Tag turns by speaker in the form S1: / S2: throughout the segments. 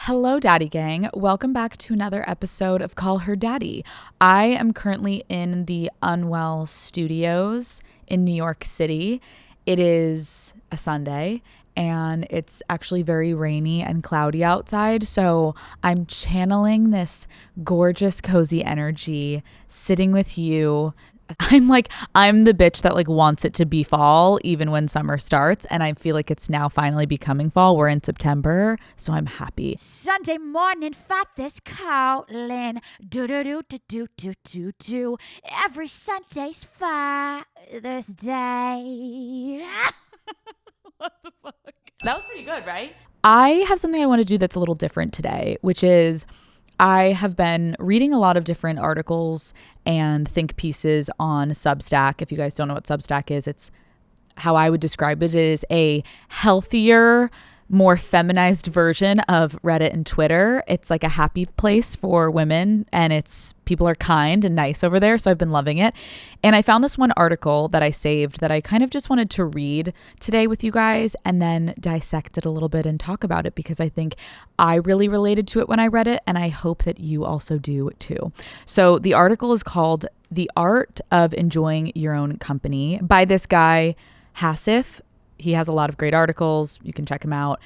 S1: Hello, Daddy Gang. Welcome back to another episode of Call Her Daddy. I am currently in the UNWELL studios in New York City. It is a Sunday and it's actually very rainy and cloudy outside. So I'm channeling this gorgeous, cozy energy, sitting with you. I'm the bitch that wants it to be fall even when summer starts, and I feel like it's now finally becoming fall. We're in September, so I'm happy.
S2: Sunday morning, father's calling. Do do do do do do do do. Every Sunday's Father's Day.
S1: What the fuck? That was pretty good, right? I have something I want to do that's a little different today, which is I have been reading a lot of different articles and think pieces on Substack. If you guys don't know what Substack is, it's how I would describe it is a healthier, more feminized version of Reddit and Twitter. It's like a happy place for women, and people are kind and nice over there. So I've been loving it. And I found this one article that I saved that I kind of just wanted to read today with you guys and then dissect it a little bit and talk about it, because I think I really related to it when I read it, and I hope that you also do too. So the article is called The Art of Enjoying Your Own Company by this guy, Hassif. He has a lot of great articles. You can check him out.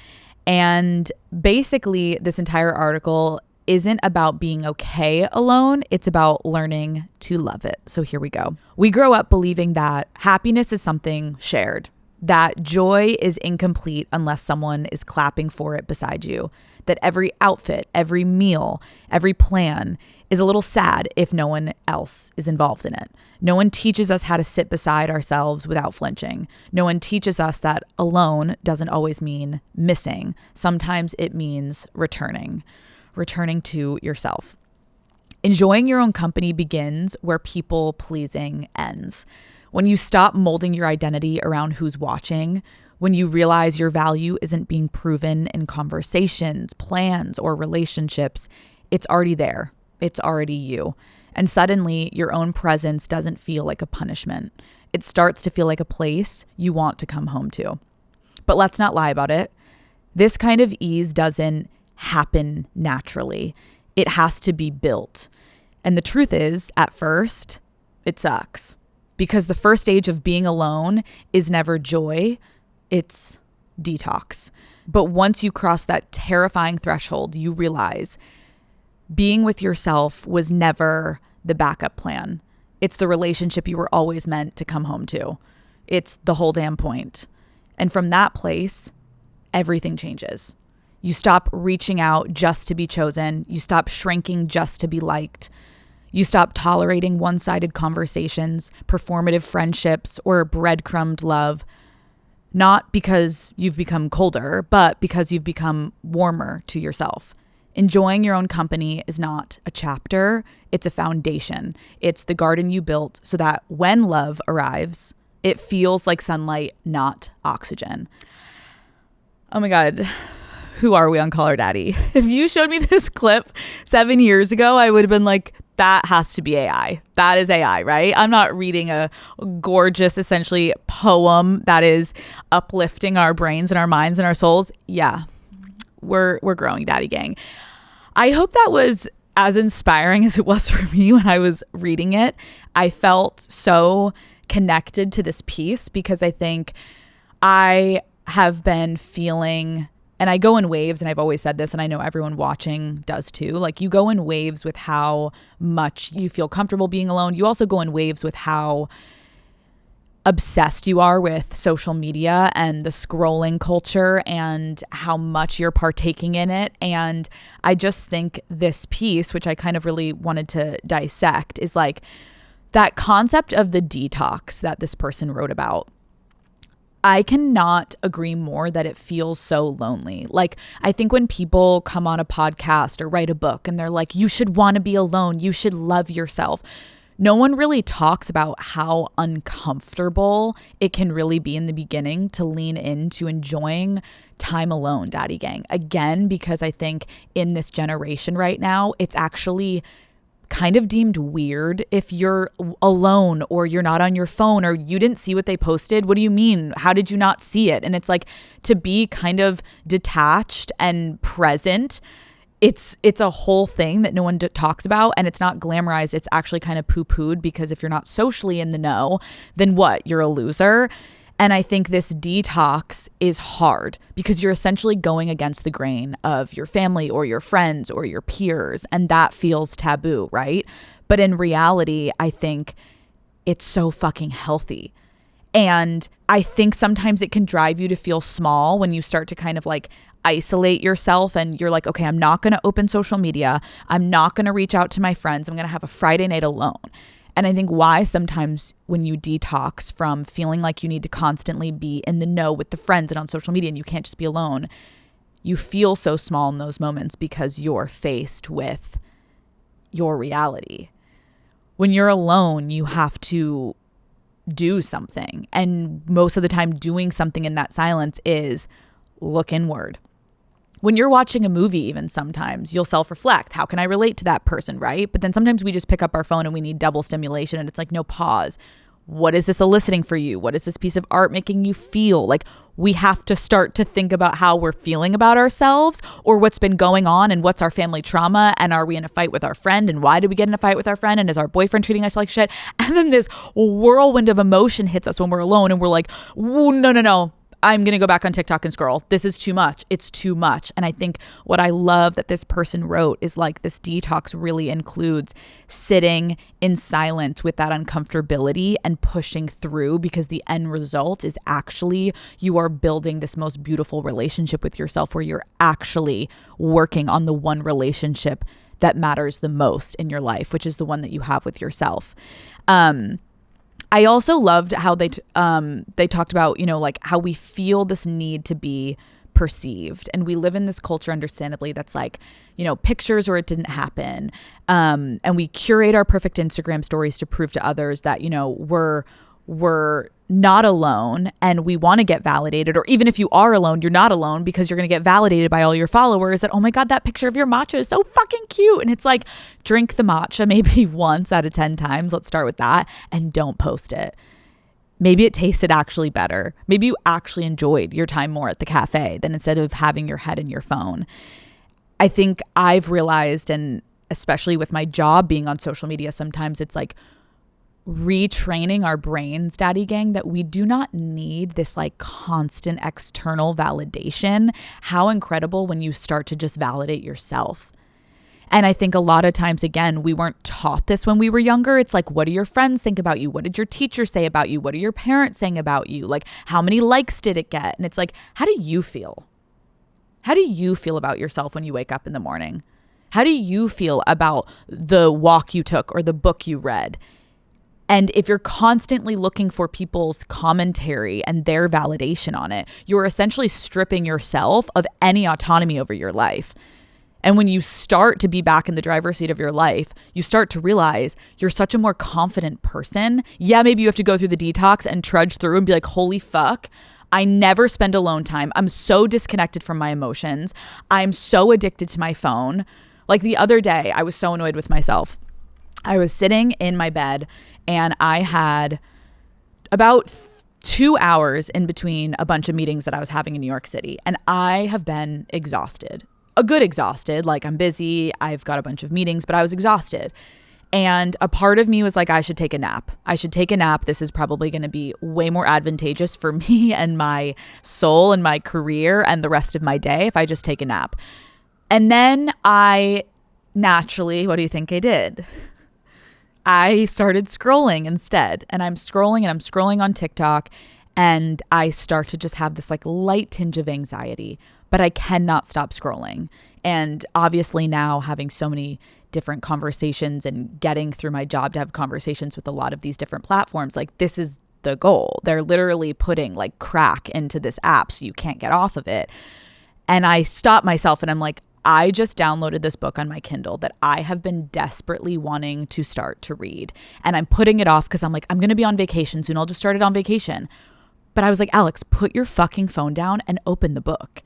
S1: And basically, this entire article isn't about being okay alone. It's about learning to love it. So here we go. We grow up believing that happiness is something shared, that joy is incomplete unless someone is clapping for it beside you, that every outfit, every meal, every plan is a little sad if no one else is involved in it. No one teaches us how to sit beside ourselves without flinching. No one teaches us that alone doesn't always mean missing. Sometimes it means returning to yourself. Enjoying your own company begins where people pleasing ends. When you stop molding your identity around who's watching, when you realize your value isn't being proven in conversations, plans, or relationships, it's already there. It's already you. And suddenly your own presence doesn't feel like a punishment. It starts to feel like a place you want to come home to. But let's not lie about it. This kind of ease doesn't happen naturally. It has to be built. And the truth is, at first, it sucks. Because the first stage of being alone is never joy, it's detox. But once you cross that terrifying threshold, you realize being with yourself was never the backup plan. It's the relationship you were always meant to come home to. It's the whole damn point. And from that place, everything changes. You stop reaching out just to be chosen. You stop shrinking just to be liked. You stop tolerating one-sided conversations, performative friendships, or breadcrumbed love, not because you've become colder, but because you've become warmer to yourself. Enjoying your own company is not a chapter, it's a foundation. It's the garden you built so that when love arrives, it feels like sunlight, not oxygen. Oh my God. Who are we on Call Her Daddy? If you showed me this clip 7 years ago, I would have been like, that has to be AI. That is AI, right? I'm not reading a gorgeous, essentially, poem that is uplifting our brains and our minds and our souls. Yeah, we're growing, Daddy Gang. I hope that was as inspiring as it was for me when I was reading it. I felt so connected to this piece because I think I have been feeling, and I go in waves, and I've always said this, and I know everyone watching does too. Like, you go in waves with how much you feel comfortable being alone. You also go in waves with how obsessed you are with social media and the scrolling culture and how much you're partaking in it. And I just think this piece, which I kind of really wanted to dissect, is like that concept of the detox that this person wrote about. I cannot agree more that it feels so lonely. Like, I think when people come on a podcast or write a book and they're like, you should want to be alone, you should love yourself, no one really talks about how uncomfortable it can really be in the beginning to lean into enjoying time alone, Daddy Gang. Again, because I think in this generation right now, it's actually kind of deemed weird if you're alone or you're not on your phone or you didn't see what they posted. What do you mean? How did you not see it? And it's like, to be kind of detached and present it's a whole thing that no one talks about, and it's not glamorized. It's actually kind of poo-pooed, because if you're not socially in the know, then what? You're a loser. And I think this detox is hard because you're essentially going against the grain of your family or your friends or your peers, and that feels taboo, right? But in reality, I think it's so fucking healthy. And I think sometimes it can drive you to feel small when you start to kind of like isolate yourself, and you're like, okay, I'm not going to open social media. I'm not going to reach out to my friends. I'm going to have a Friday night alone. And I think why sometimes when you detox from feeling like you need to constantly be in the know with the friends and on social media and you can't just be alone, you feel so small in those moments because you're faced with your reality. When you're alone, you have to do something. And most of the time, doing something in that silence is look inward. When you're watching a movie, even sometimes you'll self-reflect. How can I relate to that person, right? But then sometimes we just pick up our phone and we need double stimulation, and it's like, no, pause. What is this eliciting for you? What is this piece of art making you feel? Like, we have to start to think about how we're feeling about ourselves, or what's been going on, and what's our family trauma, and are we in a fight with our friend, and why did we get in a fight with our friend, and is our boyfriend treating us like shit? And then this whirlwind of emotion hits us when we're alone, and we're like, no. I'm going to go back on TikTok and scroll. This is too much. It's too much. And I think what I love that this person wrote is like, this detox really includes sitting in silence with that uncomfortability and pushing through, because the end result is actually you are building this most beautiful relationship with yourself, where you're actually working on the one relationship that matters the most in your life, which is the one that you have with yourself. I also loved how they talked about, like how we feel this need to be perceived. And we live in this culture, understandably, that's like, pictures or it didn't happen. And we curate our perfect Instagram stories to prove to others that, we're not alone, and we want to get validated. Or even if you are alone, you're not alone, because you're going to get validated by all your followers that, oh my God, that picture of your matcha is so fucking cute. And it's like, drink the matcha maybe once out of 10 times. Let's start with that, and don't post it. Maybe it tasted actually better. Maybe you actually enjoyed your time more at the cafe than instead of having your head in your phone. I think I've realized, and especially with my job being on social media, sometimes it's like retraining our brains, daddy gang, that we do not need this like constant external validation. How incredible when you start to just validate yourself. And I think a lot of times, again, we weren't taught this when we were younger. It's like, what do your friends think about you? What did your teacher say about you? What are your parents saying about you? Like, how many likes did it get? And it's like, how do you feel? How do you feel about yourself when you wake up in the morning? How do you feel about the walk you took or the book you read? And if you're constantly looking for people's commentary and their validation on it, you're essentially stripping yourself of any autonomy over your life. And when you start to be back in the driver's seat of your life, you start to realize you're such a more confident person. Yeah, maybe you have to go through the detox and trudge through and be like, holy fuck, I never spend alone time. I'm so disconnected from my emotions. I'm so addicted to my phone. Like the other day, I was so annoyed with myself. I was sitting in my bed, and I had about 2 hours in between a bunch of meetings that I was having in New York City. And I have been exhausted, a good exhausted. Like, I'm busy, I've got a bunch of meetings, but I was exhausted. And a part of me was like, I should take a nap. This is probably going to be way more advantageous for me and my soul and my career and the rest of my day if I just take a nap. And then I naturally, what do you think I did? I started scrolling instead, and I'm scrolling on TikTok, and I start to just have this like light tinge of anxiety, but I cannot stop scrolling. And obviously now, having so many different conversations and getting through my job to have conversations with a lot of these different platforms, like, this is the goal. They're literally putting like crack into this app so you can't get off of it. And I stop myself and I'm like, I just downloaded this book on my Kindle that I have been desperately wanting to start to read. And I'm putting it off because I'm like, I'm going to be on vacation soon. I'll just start it on vacation. But I was like, Alex, put your fucking phone down and open the book.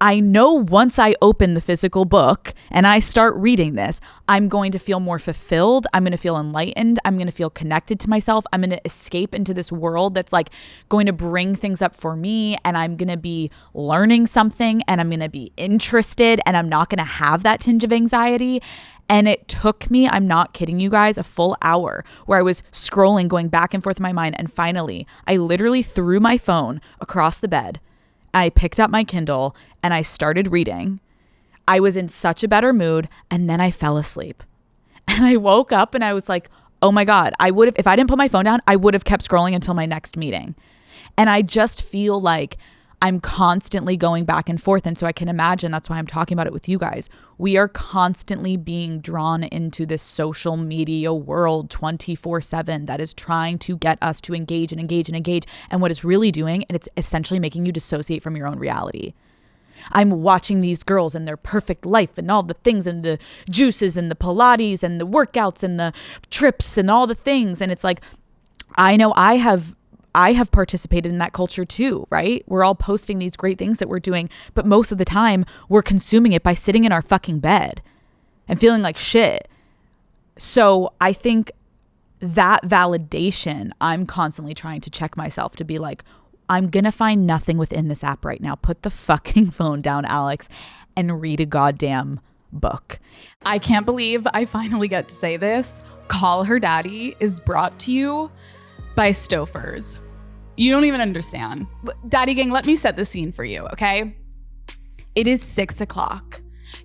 S1: I know once I open the physical book and I start reading this, I'm going to feel more fulfilled. I'm going to feel enlightened. I'm going to feel connected to myself. I'm going to escape into this world that's like going to bring things up for me, and I'm going to be learning something, and I'm going to be interested, and I'm not going to have that tinge of anxiety. And it took me, I'm not kidding you guys, a full hour where I was scrolling, going back and forth in my mind. And finally, I literally threw my phone across the bed. I picked up my Kindle and I started reading. I was in such a better mood, and then I fell asleep. And I woke up and I was like, oh my God, if I didn't put my phone down, I would have kept scrolling until my next meeting. And I just feel like I'm constantly going back and forth. And so I can imagine that's why I'm talking about it with you guys. We are constantly being drawn into this social media world 24/7 that is trying to get us to engage and engage and engage. And what it's really doing, and it's essentially making you dissociate from your own reality. I'm watching these girls and their perfect life and all the things and the juices and the Pilates and the workouts and the trips and all the things. And it's like, I know I have participated in that culture too, right? We're all posting these great things that we're doing, but most of the time we're consuming it by sitting in our fucking bed and feeling like shit. So I think that validation, I'm constantly trying to check myself to be like, I'm going to find nothing within this app right now. Put the fucking phone down, Alex, and read a goddamn book.
S3: I can't believe I finally get to say this. Call Her Daddy is brought to you by Stouffer's. You don't even understand. Daddy gang, let me set the scene for you, okay? It is 6 o'clock.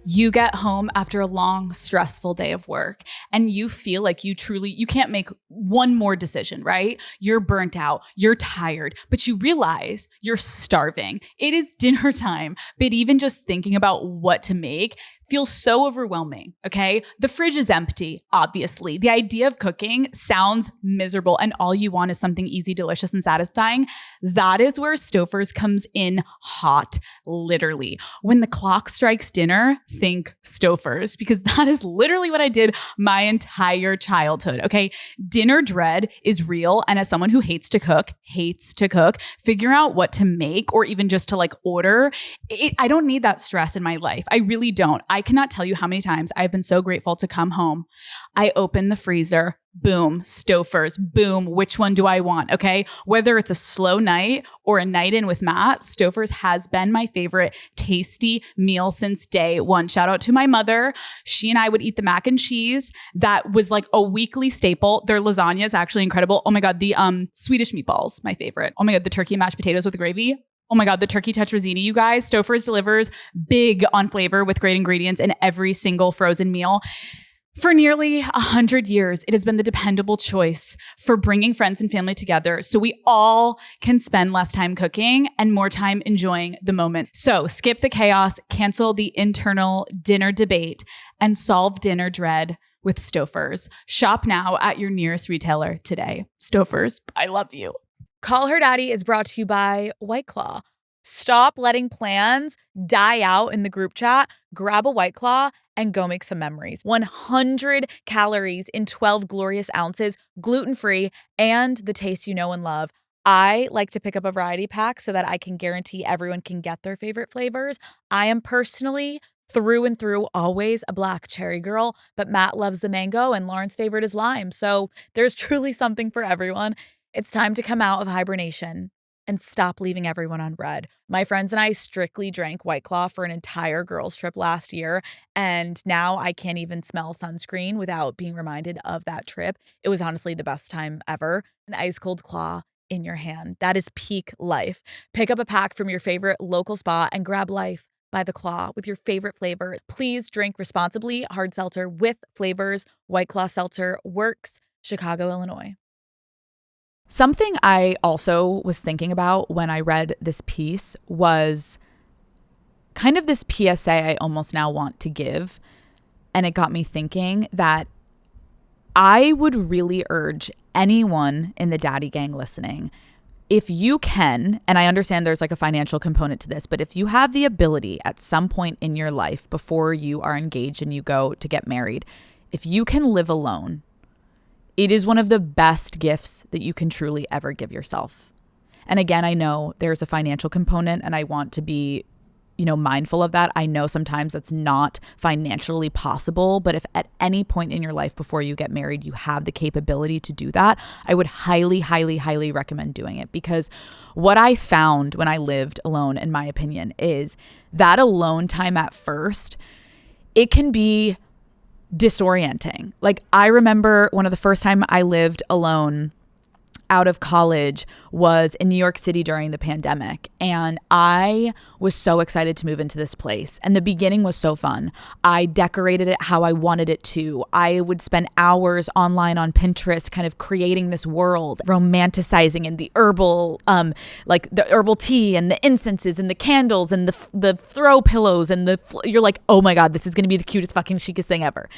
S3: You get home after a long, stressful day of work, and you feel like you can't make one more decision, right? You're burnt out, you're tired, but you realize you're starving. It is dinner time, but even just thinking about what to make feels so overwhelming, okay? The fridge is empty, obviously. The idea of cooking sounds miserable, and all you want is something easy, delicious, and satisfying. That is where Stouffer's comes in hot, literally. When the clock strikes dinner, think Stouffer's, because that is literally what I did my entire childhood, okay? Dinner dread is real, and as someone who hates to cook, figuring out what to make or even just to like order, I don't need that stress in my life. I really don't. I cannot tell you how many times I've been so grateful to come home. I open the freezer, boom, Stouffer's, boom, which one do I want, okay? Whether it's a slow night or a night in with Matt, Stouffer's has been my favorite tasty meal since day one. Shout out to my mother. She and I would eat the mac and cheese. That was like a weekly staple. Their lasagna is actually incredible. Oh my God, the Swedish meatballs, my favorite. Oh my God, the turkey and mashed potatoes with the gravy. Oh my God, the turkey tetrazzini, you guys. Stouffer's delivers big on flavor with great ingredients in every single frozen meal. For nearly 100 years, it has been the dependable choice for bringing friends and family together so we all can spend less time cooking and more time enjoying the moment. So skip the chaos, cancel the internal dinner debate, and solve dinner dread with Stouffer's. Shop now at your nearest retailer today. Stouffer's, I love you.
S1: Call Her Daddy is brought to you by White Claw. Stop letting plans die out in the group chat. Grab a White Claw and go make some memories. 100 calories in 12 glorious ounces, gluten-free, and the taste you know and love. I like to pick up a variety pack so that I can guarantee everyone can get their favorite flavors. I am personally through and through always a black cherry girl, but Matt loves the mango and Lauren's favorite is lime. So there's truly something for everyone. It's time to come out of hibernation and stop leaving everyone on red. My friends and I strictly drank White Claw for an entire girls' trip last year, and now I can't even smell sunscreen without being reminded of that trip. It was honestly the best time ever. An ice cold claw in your hand. That is peak life. Pick up a pack from your favorite local spa and grab life by the claw with your favorite flavor. Please drink responsibly. Hard seltzer with flavors. White Claw Seltzer works. Chicago, Illinois. Something I also was thinking about when I read this piece was kind of this PSA I almost now want to give. And it got me thinking that I would really urge anyone in the daddy gang listening, if you can, and I understand there's like a financial component to this, but if you have the ability at some point in your life before you are engaged and you go to get married, if you can live alone, it is one of the best gifts that you can truly ever give yourself. And again, I know there's a financial component and I want to be mindful of that. I know sometimes that's not financially possible, but if at any point in your life before you get married, you have the capability to do that, I would highly, highly, highly recommend doing it. Because what I found when I lived alone, in my opinion, is that alone time at first, it can be disorienting. Like, I remember one of the first time I lived alone out of college was in New York City during the pandemic. And I was so excited to move into this place. And the beginning was so fun. I decorated it how I wanted it to. I would spend hours online on Pinterest kind of creating this world, romanticizing in the herbal, like the herbal tea and the incenses and the candles and the throw pillows and you're like, oh my God, this is going to be the cutest fucking chicest thing ever.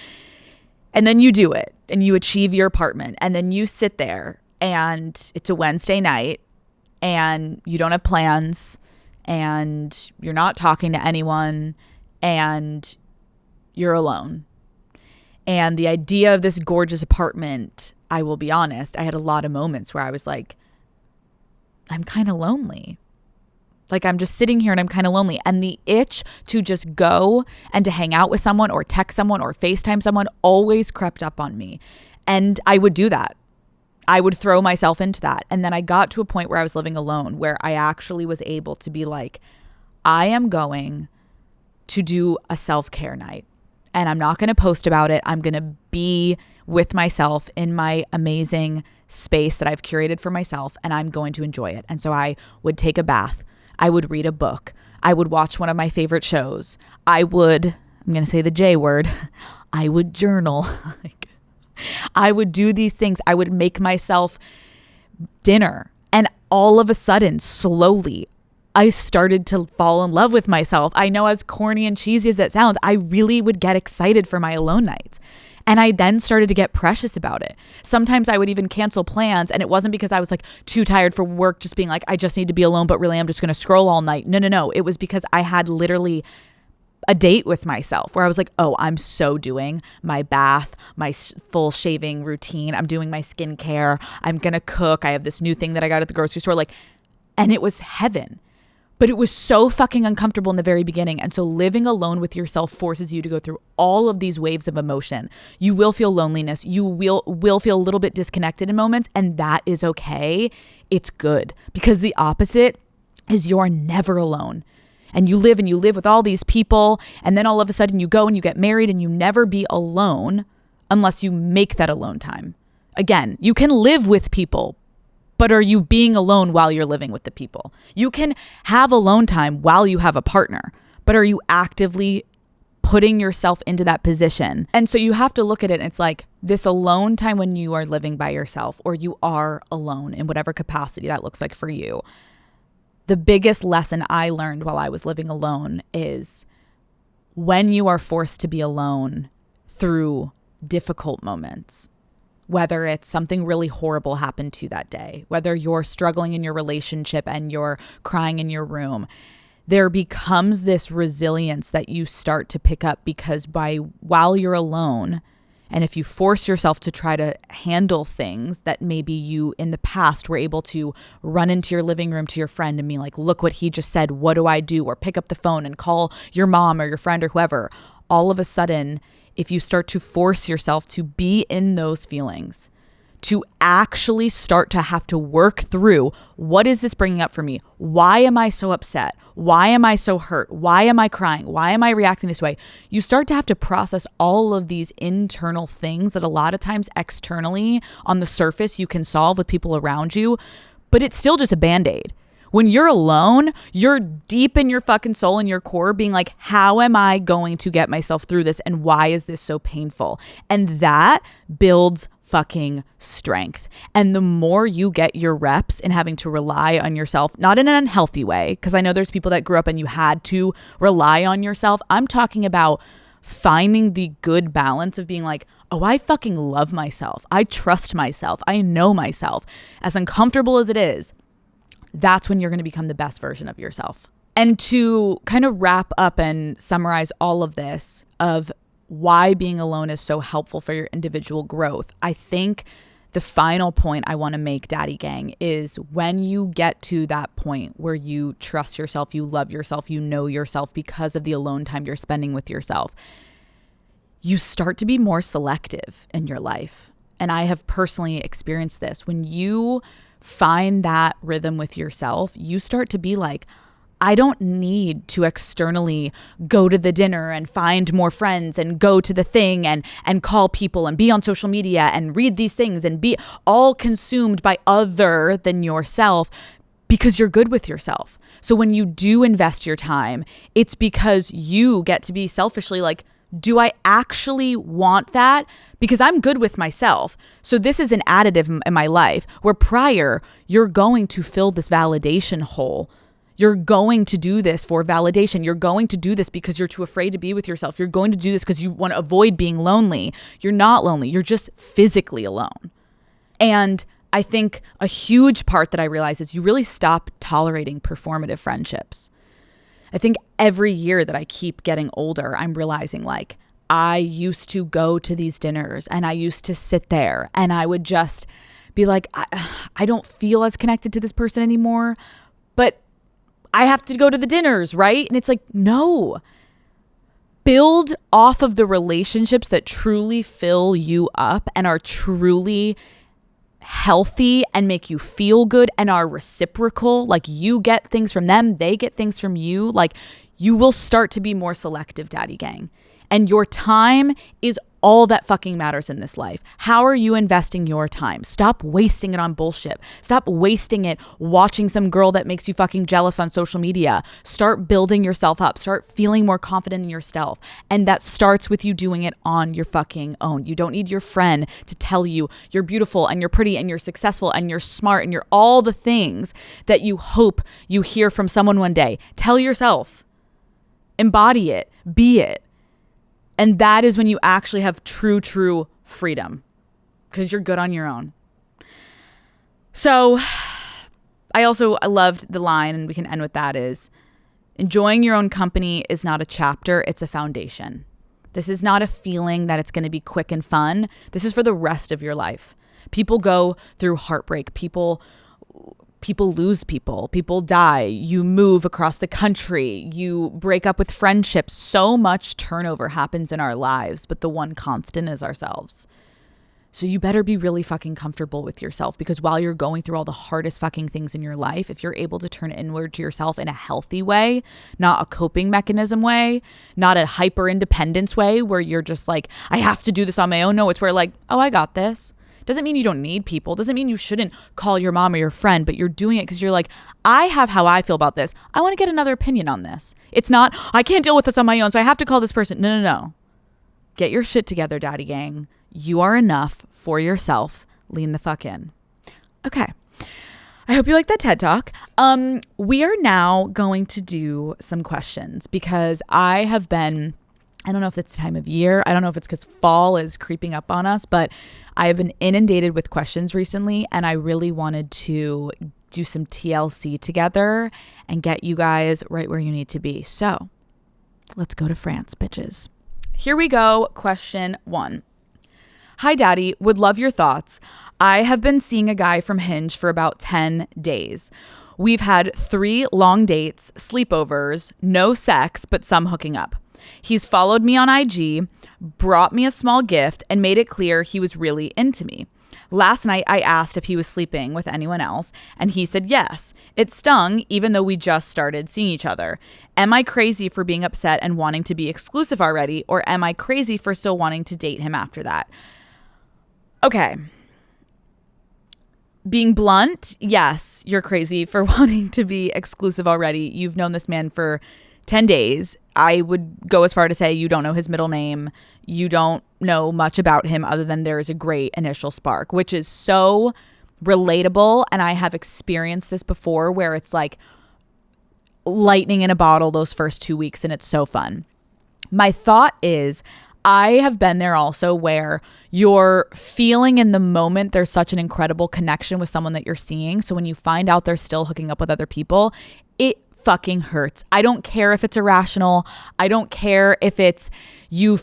S1: And then you do it and you achieve your apartment and then you sit there and it's a Wednesday night and you don't have plans and you're not talking to anyone and you're alone. And the idea of this gorgeous apartment, I will be honest, I had a lot of moments where I was like, I'm kind of lonely. Like, I'm just sitting here and I'm kind of lonely. And the itch to just go and to hang out with someone or text someone or FaceTime someone always crept up on me. And I would do that. I would throw myself into that. And then I got to a point where I was living alone, where I actually was able to be like, I am going to do a self-care night and I'm not going to post about it. I'm going to be with myself in my amazing space that I've curated for myself and I'm going to enjoy it. And so I would take a bath. I would read a book. I would watch one of my favorite shows. I'm going to say the J word. I would journal. I would do these things. I would make myself dinner. And all of a sudden, slowly, I started to fall in love with myself. I know, as corny and cheesy as it sounds, I really would get excited for my alone nights. And I then started to get precious about it. Sometimes I would even cancel plans. And it wasn't because I was like too tired for work, just being like, I just need to be alone, but really I'm just going to scroll all night. No. It was because I had literally a date with myself where I was like, oh, I'm so doing my bath, my full shaving routine. I'm doing my skincare. I'm going to cook. I have this new thing that I got at the grocery store. And it was heaven. But it was so fucking uncomfortable in the very beginning. And so living alone with yourself forces you to go through all of these waves of emotion. You will feel loneliness. You will feel a little bit disconnected in moments. And that is okay. It's good. Because the opposite is you're never alone. And you live with all these people. And then all of a sudden you go and you get married and you never be alone unless you make that alone time. Again, you can live with people, but are you being alone while you're living with the people? You can have alone time while you have a partner, but are you actively putting yourself into that position? And so you have to look at it and it's like this alone time when you are living by yourself or you are alone in whatever capacity that looks like for you. The biggest lesson I learned while I was living alone is when you are forced to be alone through difficult moments, whether it's something really horrible happened to you that day, whether you're struggling in your relationship and you're crying in your room, there becomes this resilience that you start to pick up because while you're alone, and if you force yourself to try to handle things that maybe you in the past were able to run into your living room to your friend and be like, look what he just said, what do I do? Or pick up the phone and call your mom or your friend or whoever. All of a sudden, if you start to force yourself to be in those feelings, to actually start to have to work through, what is this bringing up for me? Why am I so upset? Why am I so hurt? Why am I crying? Why am I reacting this way? You start to have to process all of these internal things that a lot of times externally on the surface you can solve with people around you, but it's still just a Band-Aid. When you're alone, you're deep in your fucking soul and your core being like, how am I going to get myself through this? And why is this so painful? And that builds fucking strength. And the more you get your reps in having to rely on yourself, not in an unhealthy way, because I know there's people that grew up and you had to rely on yourself. I'm talking about finding the good balance of being like, oh, I fucking love myself. I trust myself. I know myself. As uncomfortable as it is, that's when you're going to become the best version of yourself. And to kind of wrap up and summarize all of this of why being alone is so helpful for your individual growth, I think the final point I want to make, Daddy Gang, is when you get to that point where you trust yourself, you love yourself, you know yourself because of the alone time you're spending with yourself, you start to be more selective in your life. And I have personally experienced this. When you find that rhythm with yourself, you start to be like, I don't need to externally go to the dinner and find more friends and go to the thing and call people and be on social media and read these things and be all consumed by other than yourself, because you're good with yourself. So when you do invest your time, it's because you get to be selfishly like, do I actually want that? Because I'm good with myself. So this is an additive in my life where prior, you're going to fill this validation hole. You're going to do this for validation. You're going to do this because you're too afraid to be with yourself. You're going to do this because you want to avoid being lonely. You're not lonely. You're just physically alone. And I think a huge part that I realize is you really stop tolerating performative friendships. I think every year that I keep getting older, I'm realizing like I used to go to these dinners and I used to sit there and I would just be like, I don't feel as connected to this person anymore, but I have to go to the dinners, right? And it's like, no. Build off of the relationships that truly fill you up and are truly healthy and make you feel good and are reciprocal. Like you get things from them, they get things from you. Like you will start to be more selective, Daddy Gang. And your time is all that fucking matters in this life. How are you investing your time? Stop wasting it on bullshit. Stop wasting it watching some girl that makes you fucking jealous on social media. Start building yourself up. Start feeling more confident in yourself. And that starts with you doing it on your fucking own. You don't need your friend to tell you you're beautiful and you're pretty and you're successful and you're smart and you're all the things that you hope you hear from someone one day. Tell yourself. Embody it. Be it. And that is when you actually have true freedom, because you're good on your own. So I loved the line, and we can end with that, is enjoying your own company is not a chapter, it's a foundation. This is not a feeling that it's going to be quick and fun. This is for the rest of your life. People go through heartbreak. People lose people die, you move across the country, you break up with friendships. So much turnover happens in our lives, but the one constant is ourselves. So you better be really fucking comfortable with yourself, because while you're going through all the hardest fucking things in your life, if you're able to turn inward to yourself in a healthy way, not a coping mechanism way, not a hyper independence way where you're just like, I have to do this on my own. No, it's where like, oh, I got this. Doesn't mean you don't need people. Doesn't mean you shouldn't call your mom or your friend, but you're doing it because you're like, I have how I feel about this. I want to get another opinion on this. It's not, I can't deal with this on my own, so I have to call this person. No. Get your shit together, Daddy Gang. You are enough for yourself. Lean the fuck in. Okay. I hope you like that TED Talk. We are now going to do some questions, because I don't know if it's time of year. I don't know if it's because fall is creeping up on us, but I have been inundated with questions recently, and I really wanted to do some TLC together and get you guys right where you need to be. So let's go to France, bitches. Here we go. Question 1. Hi, Daddy. Would love your thoughts. I have been seeing a guy from Hinge for about 10 days. We've had 3 long dates, sleepovers, no sex, but some hooking up. He's followed me on IG, brought me a small gift, and made it clear he was really into me. Last night, I asked if he was sleeping with anyone else, and he said yes. It stung, even though we just started seeing each other. Am I crazy for being upset and wanting to be exclusive already, or am I crazy for still wanting to date him after that? Okay. Being blunt, yes, you're crazy for wanting to be exclusive already. You've known this man for 10 days. I would go as far to say you don't know his middle name. You don't know much about him other than there is a great initial spark, which is so relatable. And I have experienced this before, where it's like lightning in a bottle those first 2 weeks, and it's so fun. My thought is, I have been there also, where you're feeling in the moment there's such an incredible connection with someone that you're seeing. So when you find out they're still hooking up with other people, it fucking hurts. I don't care if it's irrational. I don't care if it's you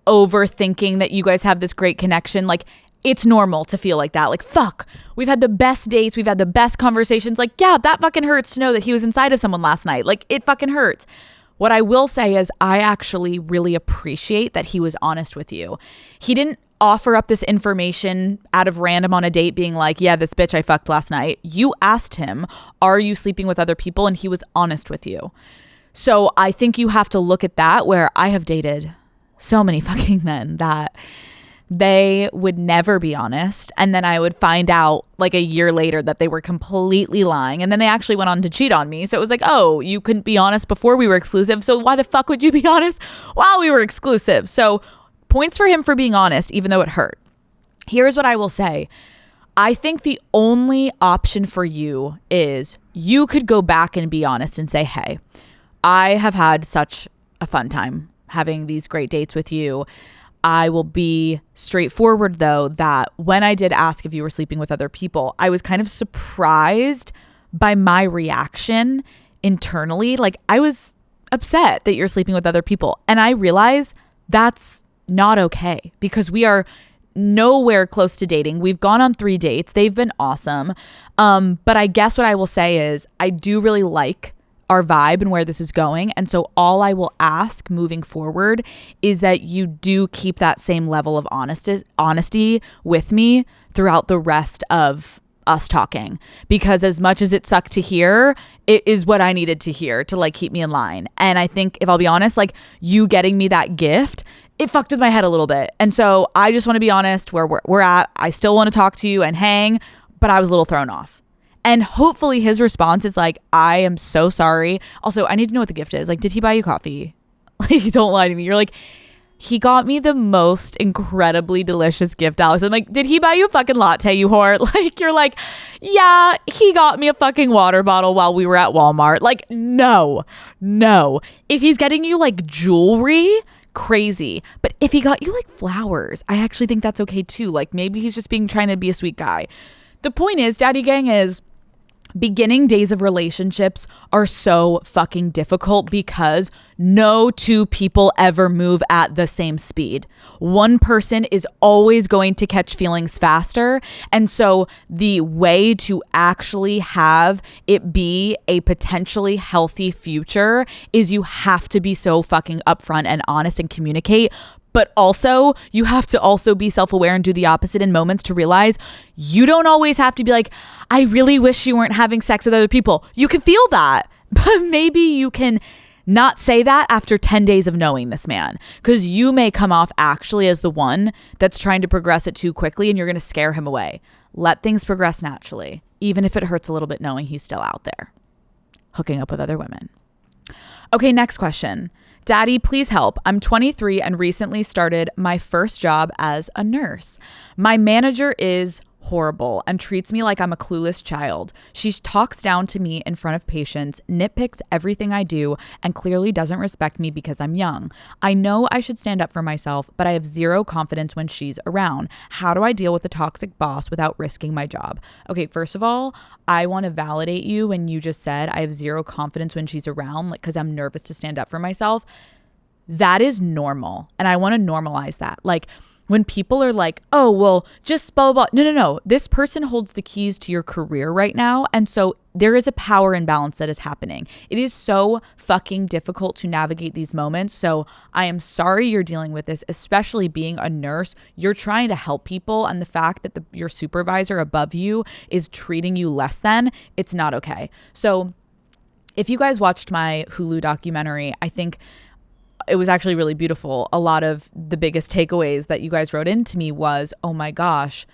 S1: overthinking that you guys have this great connection. Like, it's normal to feel like that. Like, fuck, we've had the best dates. We've had the best conversations. Like, yeah, that fucking hurts to know that he was inside of someone last night. Like, it fucking hurts. What I will say is I actually really appreciate that he was honest with you. He didn't offer up this information out of random on a date being like, yeah, this bitch I fucked last night. You asked him, are you sleeping with other people? And he was honest with you. So I think you have to look at that, where I have dated so many fucking men that they would never be honest. And then I would find out like a year later that they were completely lying. And then they actually went on to cheat on me. So it was like, oh, you couldn't be honest before we were exclusive. So why the fuck would you be honest while we were exclusive? So points for him for being honest, even though it hurt. Here's what I will say. I think the only option for you is you could go back and be honest and say, hey, I have had such a fun time having these great dates with you. I will be straightforward, though, that when I did ask if you were sleeping with other people, I was kind of surprised by my reaction internally. Like, I was upset that you're sleeping with other people. And I realize that's not okay, because we are nowhere close to dating. We've gone on 3 dates. They've been awesome. But I guess what I will say is I do really like our vibe and where this is going. And so all I will ask moving forward is that you do keep that same level of honesty with me throughout the rest of us talking, because as much as it sucked to hear, it is what I needed to hear to like keep me in line. And I think, if I'll be honest, like, you getting me that gift, it fucked with my head a little bit. And so I just want to be honest where we're at. I still want to talk to you and hang, but I was a little thrown off. And hopefully his response is like, I am so sorry. Also, I need to know what the gift is. Like, did he buy you coffee? Like, don't lie to me. You're like, he got me the most incredibly delicious gift, Alex. I'm like, did he buy you a fucking latte, you whore? Like, you're like, yeah, he got me a fucking water bottle while we were at Walmart. Like, no. If he's getting you like jewelry, crazy. But if he got you like flowers, I actually think that's okay too. Like, maybe he's just trying to be a sweet guy. The point is, Daddy Gang, is beginning days of relationships are so fucking difficult because no two people ever move at the same speed. One person is always going to catch feelings faster. And so the way to actually have it be a potentially healthy future is you have to be so fucking upfront and honest and communicate. But also, you have to also be self-aware and do the opposite in moments to realize you don't always have to be like, I really wish you weren't having sex with other people. You can feel that, but maybe you can not say that after 10 days of knowing this man, because you may come off actually as the one that's trying to progress it too quickly and you're going to scare him away. Let things progress naturally, even if it hurts a little bit knowing he's still out there hooking up with other women. Okay, next question. Daddy, please help. I'm 23 and recently started my first job as a nurse. My manager is horrible and treats me like I'm a clueless child. She talks down to me in front of patients, nitpicks everything I do, and clearly doesn't respect me because I'm young. I know I should stand up for myself, but I have zero confidence when she's around. How do I deal with a toxic boss without risking my job? Okay, first of all, I want to validate you when you just said I have zero confidence when she's around, like, because I'm nervous to stand up for myself. That is normal. And I want to normalize that. Like, when people are like, oh, well, just blah, blah, blah. No. This person holds the keys to your career right now. And so there is a power imbalance that is happening. It is so fucking difficult to navigate these moments. So I am sorry you're dealing with this, especially being a nurse. You're trying to help people. And the fact that your supervisor above you is treating you less than, it's not okay. So if you guys watched my Hulu documentary, I think it was actually really beautiful. A lot of the biggest takeaways that you guys wrote into me was, oh my gosh,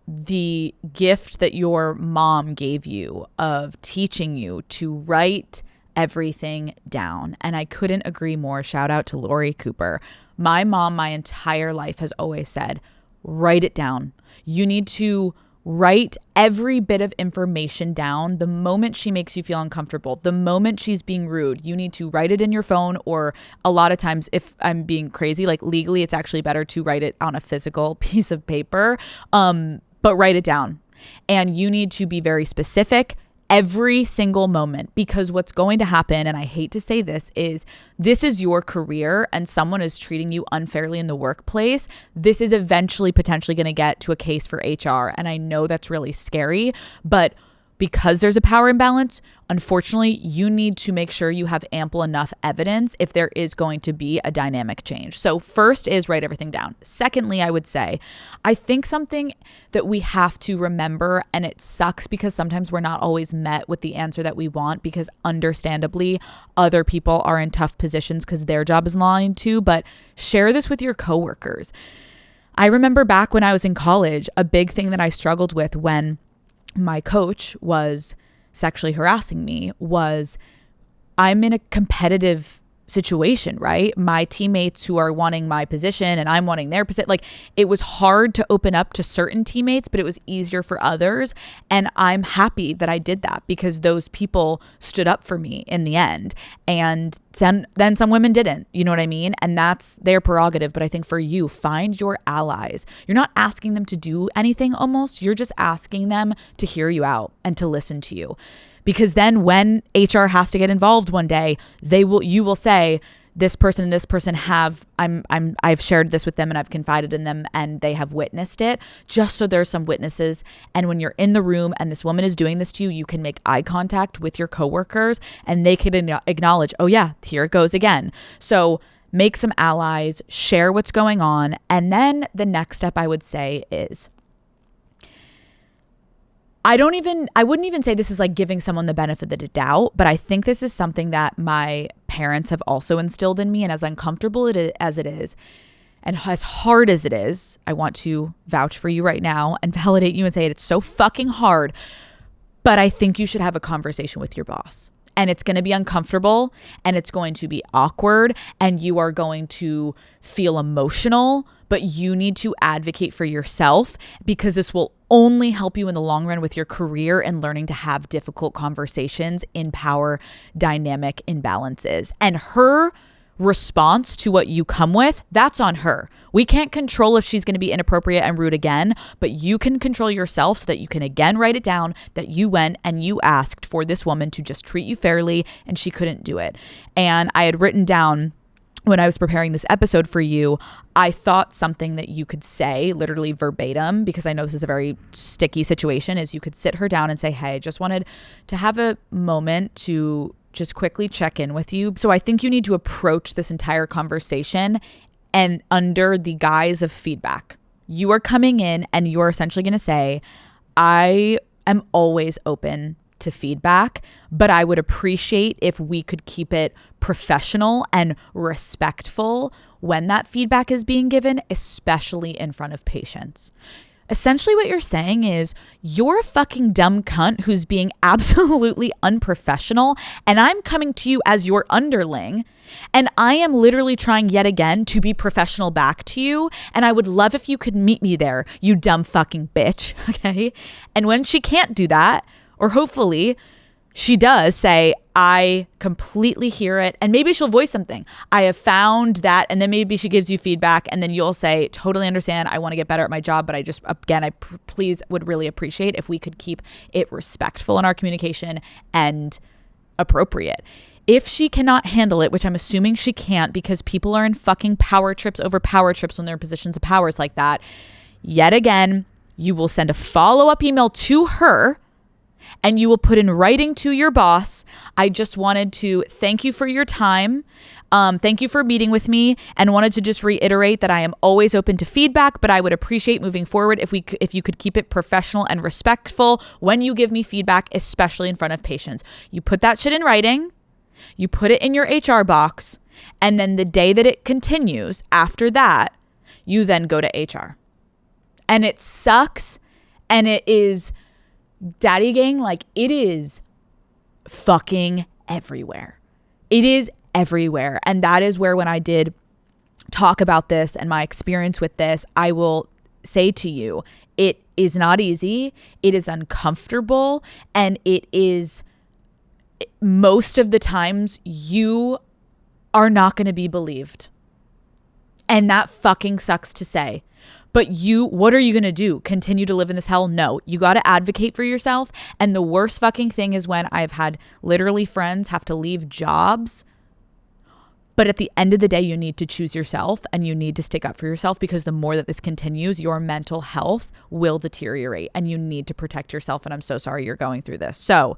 S1: the gift that your mom gave you of teaching you to write everything down. And I couldn't agree more. Shout out to Lori Cooper. My mom, my entire life, has always said, write it down. You need to write every bit of information down. The moment she makes you feel uncomfortable, the moment she's being rude, you need to write it in your phone, or a lot of times, if I'm being crazy, like legally, it's actually better to write it on a physical piece of paper, but write it down. And you need to be very specific every single moment, because what's going to happen, and I hate to say this is your career and someone is treating you unfairly in the workplace. This is eventually potentially going to get to a case for HR. And I know that's really scary, but because there's a power imbalance, unfortunately, you need to make sure you have ample enough evidence if there is going to be a dynamic change. So first is write everything down. Secondly, I would say, I think something that we have to remember, and it sucks because sometimes we're not always met with the answer that we want because understandably other people are in tough positions because their job is lying too, but share this with your coworkers. I remember back when I was in college, a big thing that I struggled with when my coach was sexually harassing me was I'm in a competitive situation, right? My teammates who are wanting my position and I'm wanting their position. Like, it was hard to open up to certain teammates, but it was easier for others. And I'm happy that I did that because those people stood up for me in the end. And then some women didn't, you know what I mean? And that's their prerogative. But I think for you, find your allies. You're not asking them to do anything almost. You're just asking them to hear you out and to listen to you. Because then when HR has to get involved one day, you will say, this person and this person I've shared this with them and I've confided in them and they have witnessed it, just so there's some witnesses. And when you're in the room and this woman is doing this to you, you can make eye contact with your coworkers and they can acknowledge, oh yeah, here it goes again. So make some allies, share what's going on. And then the next step I would say is, I wouldn't even say this is like giving someone the benefit of the doubt, but I think this is something that my parents have also instilled in me. And as uncomfortable as it is, and as hard as it is, I want to vouch for you right now and validate you and say it's so fucking hard, but I think you should have a conversation with your boss. And it's going to be uncomfortable and it's going to be awkward and you are going to feel emotional, but you need to advocate for yourself because this will only help you in the long run with your career and learning to have difficult conversations in power dynamic imbalances. And her response to what you come with, that's on her. We can't control if she's going to be inappropriate and rude again, but you can control yourself so that you can again write it down that you went and you asked for this woman to just treat you fairly and she couldn't do it. And I had written down when I was preparing this episode for you, I thought something that you could say literally verbatim, because I know this is a very sticky situation, is you could sit her down and say, hey, I just wanted to have a moment to just quickly check in with you. So I think you need to approach this entire conversation and under the guise of feedback. You are coming in and you're essentially going to say, I am always open to feedback, but I would appreciate if we could keep it professional and respectful when that feedback is being given, especially in front of patients. Essentially what you're saying is you're a fucking dumb cunt who's being absolutely unprofessional, and I'm coming to you as your underling, and I am literally trying yet again to be professional back to you, and I would love if you could meet me there, you dumb fucking bitch, okay? And when she can't do that, or hopefully she does say, I completely hear it. And maybe she'll voice something. I have found that. And then maybe she gives you feedback. And then you'll say, totally understand. I want to get better at my job. But I please would really appreciate if we could keep it respectful in our communication and appropriate. If she cannot handle it, which I'm assuming she can't because people are in fucking power trips over power trips when they're in positions of powers like that, yet again, you will send a follow-up email to her and you will put in writing to your boss, I just wanted to thank you for your time. Thank you for meeting with me and wanted to just reiterate that I am always open to feedback, but I would appreciate moving forward if you could keep it professional and respectful when you give me feedback, especially in front of patients. You put that shit in writing, you put it in your HR box, and then the day that it continues after that, you then go to HR. And it sucks, and it is... Daddy gang, like it is fucking everywhere. It is everywhere. And that is where when I did talk about this and my experience with this, I will say to you, it is not easy. It is uncomfortable. And it is most of the times you are not going to be believed. And that fucking sucks to say. But what are you going to do? Continue to live in this hell? No, you got to advocate for yourself. And the worst fucking thing is when I've had literally friends have to leave jobs. But at the end of the day, you need to choose yourself and you need to stick up for yourself, because the more that this continues, your mental health will deteriorate and you need to protect yourself. And I'm so sorry you're going through this. So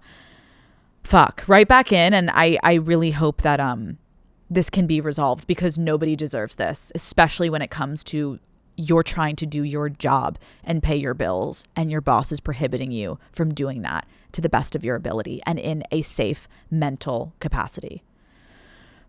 S1: fuck, right back in. And I really hope that this can be resolved, because nobody deserves this, especially when it comes to you're trying to do your job and pay your bills and your boss is prohibiting you from doing that to the best of your ability and in a safe mental capacity.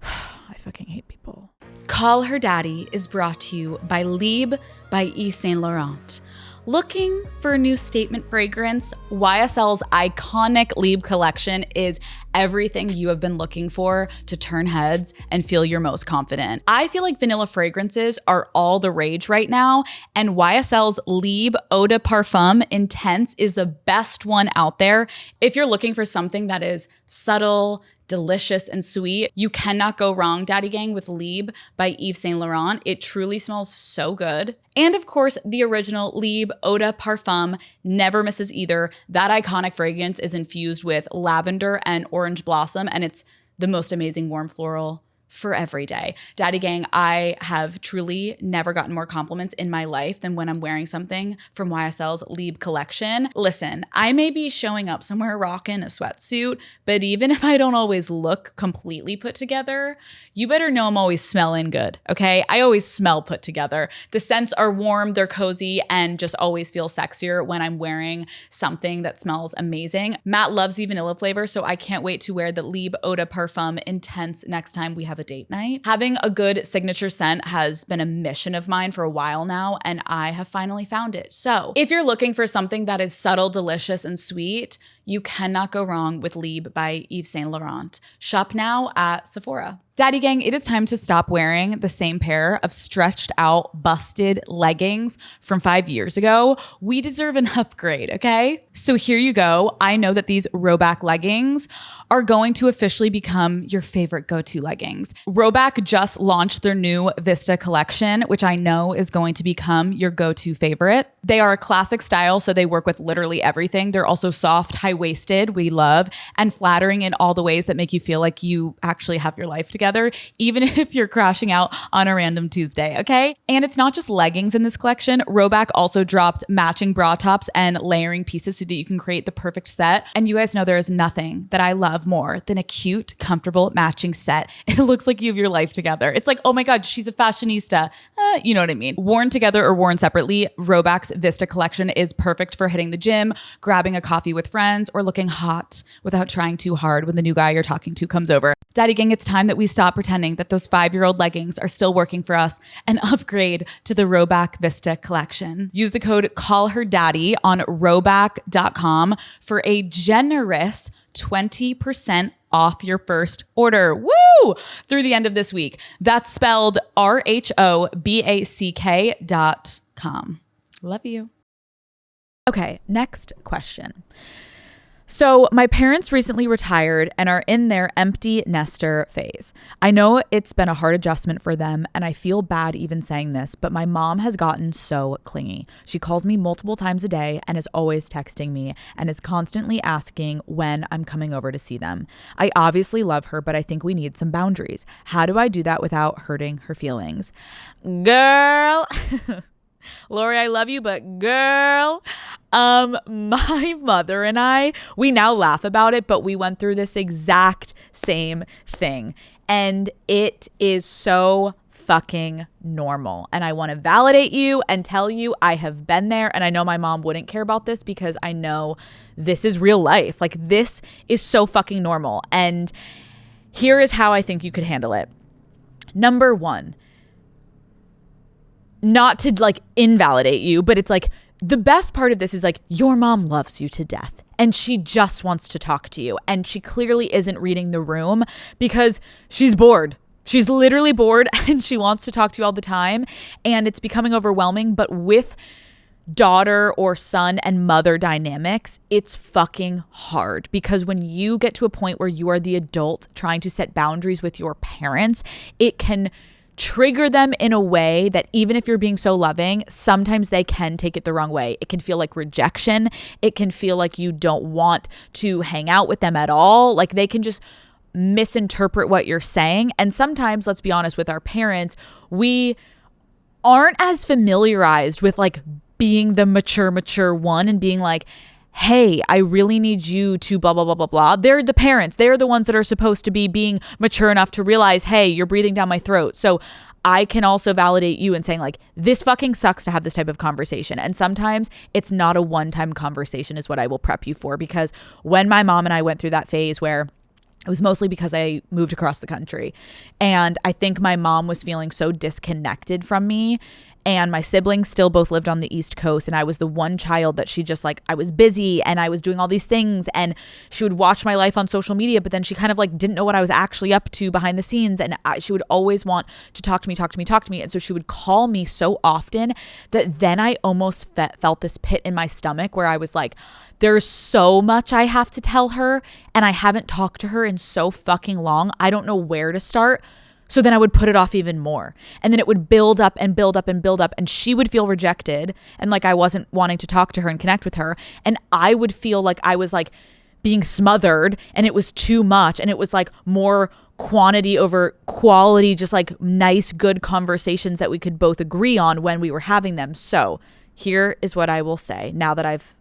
S1: I fucking hate people.
S3: Call Her Daddy is brought to you by Libre by Yves Saint Laurent. Looking for a new statement fragrance? YSL's iconic Libre collection is everything you have been looking for to turn heads and feel your most confident. I feel like vanilla fragrances are all the rage right now, and YSL's Libre Eau de Parfum Intense is the best one out there. If you're looking for something that is subtle, delicious, and sweet, you cannot go wrong, Daddy Gang, with Libre by Yves Saint Laurent. It truly smells so good. And of course, the original Libre Eau de Parfum never misses either. That iconic fragrance is infused with lavender and orange blossom, and it's the most amazing warm floral for every day. Daddy Gang, I have truly never gotten more compliments in my life than when I'm wearing something from YSL's Libre collection. Listen, I may be showing up somewhere rocking a sweatsuit, but even if I don't always look completely put together, you better know I'm always smelling good, okay? I always smell put together. The scents are warm, they're cozy, and just always feel sexier when I'm wearing something that smells amazing. Matt loves the vanilla flavor, so I can't wait to wear the Libre Eau de Parfum Intense next time we have a date night. Having a good signature scent has been a mission of mine for a while now, and I have finally found it. So if you're looking for something that is subtle, delicious, and sweet, you cannot go wrong with Libre by Yves Saint Laurent. Shop now at Sephora. Daddy Gang, it is time to stop wearing the same pair of stretched out, busted leggings from 5 years ago. We deserve an upgrade, okay? So here you go. I know that these Rhoback leggings are going to officially become your favorite go-to leggings. Rhoback just launched their new Vista collection, which I know is going to become your go-to favorite. They are a classic style, so they work with literally everything. They're also soft, high-waisted, we love, and flattering in all the ways that make you feel like you actually have your life together, even if you're crashing out on a random Tuesday, okay? And it's not just leggings in this collection. Rhoback also dropped matching bra tops and layering pieces so that you can create the perfect set. And you guys know there is nothing that I love more than a cute, comfortable matching set. It looks like you have your life together. It's like, oh my God, she's a fashionista. You know what I mean? Worn together or worn separately, Rhoback's Vista collection is perfect for hitting the gym, grabbing a coffee with friends, or looking hot without trying too hard when the new guy you're talking to comes over. Daddy Gang, it's time that we stop pretending that those 5-year-old leggings are still working for us and upgrade to the Rhoback Vista collection. Use the code CALLHERDADDY on rhoback.com for a generous 20% off your first order. Woo! Through the end of this week. That's spelled RHOBACK.com. Love you. Okay, next question. So my parents recently retired and are in their empty nester phase. I know it's been a hard adjustment for them, and I feel bad even saying this, but my mom has gotten so clingy. She calls me multiple times a day and is always texting me and is constantly asking when I'm coming over to see them. I obviously love her, but I think we need some boundaries. How do I do that without hurting her feelings? Girl... Lori, I love you, but girl, my mother and I, we now laugh about it, but we went through this exact same thing. And it is so fucking normal. And I want to validate you and tell you I have been there. And I know my mom wouldn't care about this because I know this is real life. Like, this is so fucking normal. And here is how I think you could handle it. Number one, not to like invalidate you, but it's like the best part of this is like your mom loves you to death and she just wants to talk to you. And she clearly isn't reading the room because she's bored. She's literally bored and she wants to talk to you all the time. And it's becoming overwhelming. But with daughter or son and mother dynamics, it's fucking hard because when you get to a point where you are the adult trying to set boundaries with your parents, it can
S1: trigger them in a way that even if you're being so loving, sometimes they can take it the wrong way. It can feel like rejection. It can feel like you don't want to hang out with them at all. Like they can just misinterpret what you're saying. And sometimes, let's be honest, with our parents, we aren't as familiarized with like being the mature one and being like, hey, I really need you to blah, blah, blah, blah, blah. They're the parents. They're the ones that are supposed to be being mature enough to realize, hey, you're breathing down my throat. So I can also validate you in saying like, this fucking sucks to have this type of conversation. And sometimes it's not a one-time conversation is what I will prep you for, because when my mom and I went through that phase where it was mostly because I moved across the country, and I think my mom was feeling so disconnected from me, and my siblings still both lived on the East Coast, and I was the one child that she just like, I was busy and I was doing all these things, and she would watch my life on social media, but then she kind of like didn't know what I was actually up to behind the scenes, and she would always want to talk to me. And so she would call me so often that then I almost felt this pit in my stomach where I was like, there's so much I have to tell her, and I haven't talked to her in so fucking long. I don't know where to start. So then I would put it off even more. And then it would build up and build up and build up. And she would feel rejected and like I wasn't wanting to talk to her and connect with her. And I would feel like I was like being smothered and it was too much. And it was like more quantity over quality, just like nice, good conversations that we could both agree on when we were having them. So here is what I will say now that I've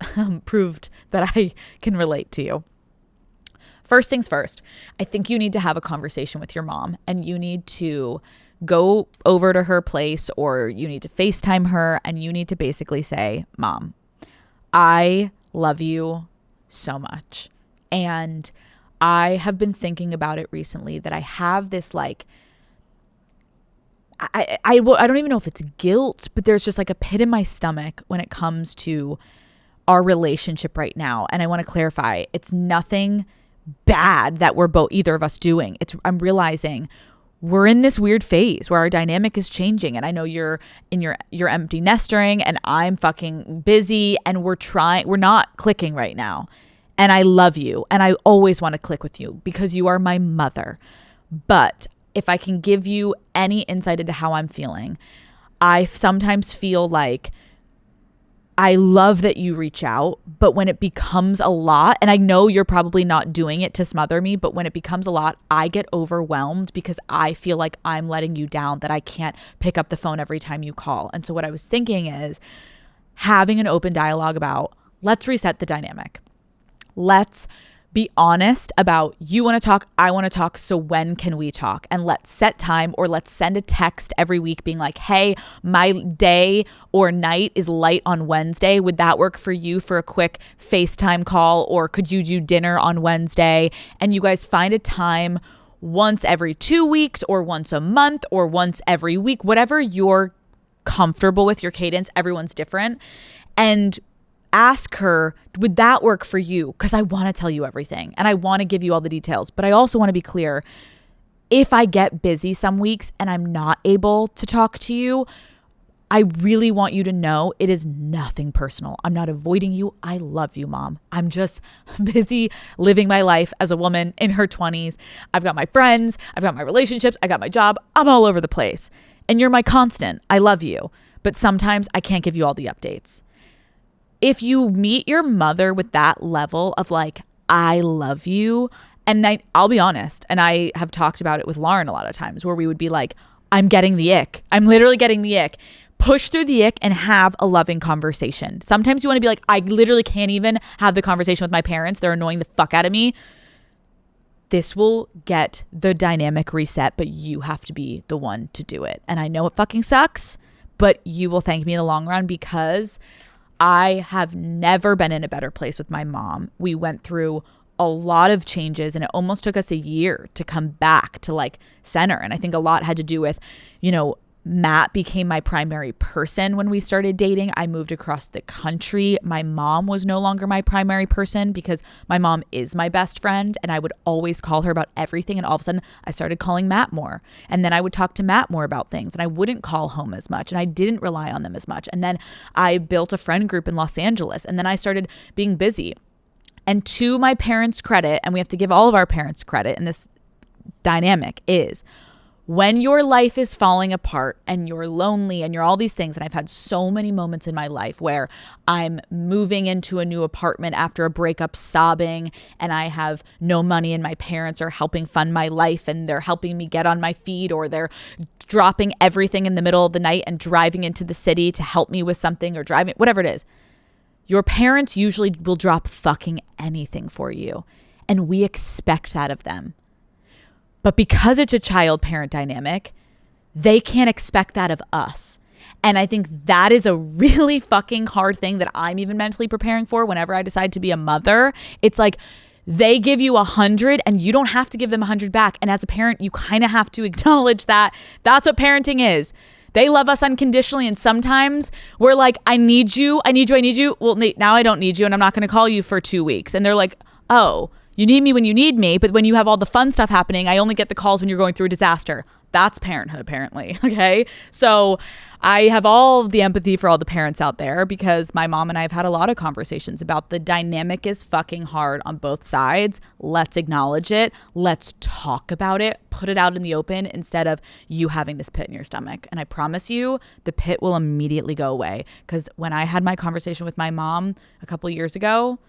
S1: proved that I can relate to you. First things first, I think you need to have a conversation with your mom, and you need to go over to her place, or you need to FaceTime her, and you need to basically say, Mom, I love you so much. And I have been thinking about it recently that I have this like, I don't even know if it's guilt, but there's just like a pit in my stomach when it comes to our relationship right now. And I want to clarify, it's nothing bad that we're both, either of us doing. I'm realizing we're in this weird phase where our dynamic is changing. And I know you're in your empty nestering and I'm fucking busy, and we're not clicking right now. And I love you. And I always want to click with you because you are my mother. But if I can give you any insight into how I'm feeling, I sometimes feel like I love that you reach out, but when it becomes a lot, and I know you're probably not doing it to smother me, but when it becomes a lot, I get overwhelmed because I feel like I'm letting you down, that I can't pick up the phone every time you call. And so what I was thinking is having an open dialogue about, let's reset the dynamic. Let's be honest about, you want to talk, I want to talk, so when can we talk? And let's set time, or let's send a text every week being like, hey, my day or night is light on Wednesday. Would that work for you for a quick FaceTime call? Or could you do dinner on Wednesday? And you guys find a time once every 2 weeks or once a month or once every week, whatever you're comfortable with. Your cadence, everyone's different. And ask her, would that work for you? Because I want to tell you everything and I want to give you all the details. But I also want to be clear, if I get busy some weeks and I'm not able to talk to you, I really want you to know it is nothing personal. I'm not avoiding you. I love you, Mom. I'm just busy living my life as a woman in her 20s. I've got my friends, I've got my relationships, I got my job. I'm all over the place. And you're my constant. I love you. But sometimes I can't give you all the updates. If you meet your mother with that level of like, I love you, and I'll be honest, and I have talked about it with Lauren a lot of times, where we would be like, I'm getting the ick. I'm literally getting the ick. Push through the ick and have a loving conversation. Sometimes you want to be like, I literally can't even have the conversation with my parents. They're annoying the fuck out of me. This will get the dynamic reset, but you have to be the one to do it. And I know it fucking sucks, but you will thank me in the long run, because I have never been in a better place with my mom. We went through a lot of changes and it almost took us a year to come back to like center. And I think a lot had to do with, Matt became my primary person when we started dating. I moved across the country. My mom was no longer my primary person because my mom is my best friend and I would always call her about everything. And all of a sudden I started calling Matt more. And then I would talk to Matt more about things and I wouldn't call home as much and I didn't rely on them as much. And then I built a friend group in Los Angeles and then I started being busy. And to my parents' credit, and we have to give all of our parents credit in this dynamic, is When your life is falling apart and you're lonely and you're all these things, and I've had so many moments in my life where I'm moving into a new apartment after a breakup sobbing, and I have no money and my parents are helping fund my life and they're helping me get on my feet, or they're dropping everything in the middle of the night and driving into the city to help me with something, or driving, whatever it is. Your parents usually will drop fucking anything for you, and we expect that of them. But because it's a child-parent dynamic, they can't expect that of us. And I think that is a really fucking hard thing that I'm even mentally preparing for whenever I decide to be a mother. It's like they give you 100 and you don't have to give them 100 back. And as a parent, you kind of have to acknowledge that that's what parenting is. They love us unconditionally. And sometimes we're like, I need you. Well, now I don't need you and I'm not going to call you for 2 weeks. And they're like, oh, you need me when you need me, but when you have all the fun stuff happening, I only get the calls when you're going through a disaster. That's parenthood, apparently. Okay. So I have all the empathy for all the parents out there, because my mom and I have had a lot of conversations about the dynamic is fucking hard on both sides. Let's acknowledge it. Let's talk about it. Put it out in the open instead of you having this pit in your stomach. And I promise you, the pit will immediately go away. Because when I had my conversation with my mom a couple of years ago,